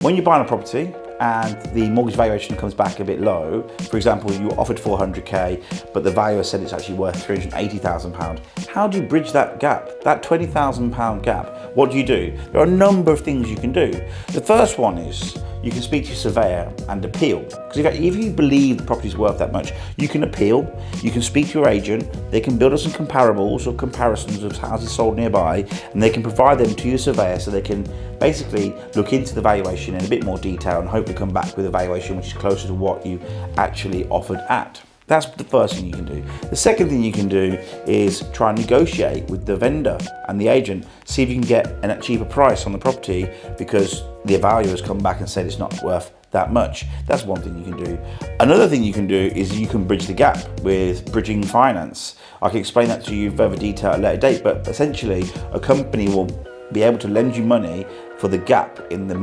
When you're buying a property and the mortgage valuation comes back a bit low, for example, you were offered 400k, but the valuer said it's actually worth £380,000. How do you bridge that gap, that £20,000 gap? What do? There are a number of things you can do. The first one is you can speak to your surveyor and appeal. Because if you believe the property is worth that much, you can appeal, you can speak to your agent, they can build us some comparables or comparisons of houses sold nearby, and they can provide them to your surveyor so they can basically look into the valuation in a bit more detail and hopefully come back with a valuation which is closer to what you actually offered at. That's the first thing you can do. The second thing you can do is try and negotiate with the vendor and the agent, see if you can get a cheaper price on the property because the valuer has come back and said it's not worth that much. That's one thing you can do. Another thing you can do is you can bridge the gap with bridging finance. I can explain that to you in further detail at a later date, but essentially a company will be able to lend you money for the gap in the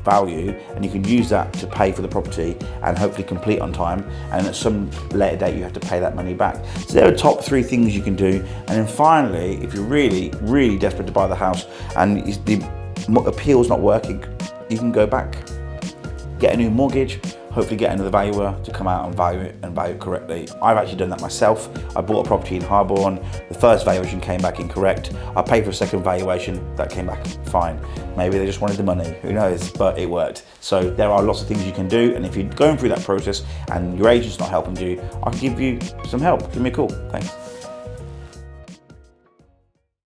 value, and you can use that to pay for the property and hopefully complete on time, and at some later date you have to pay that money back. So there are top 3 things you can do. And then finally, if you're really desperate to buy the house and the appeal's not working, you can go back, get a new mortgage, hopefully get another valuer to come out and value it correctly. I've actually done that myself. I bought a property in Harborne. The first valuation came back incorrect. I paid for a second valuation, that came back fine. Maybe they just wanted the money, who knows, but it worked. So there are lots of things you can do, and if you're going through that process and your agent's not helping you, I can give you some help. Give me a call, thanks.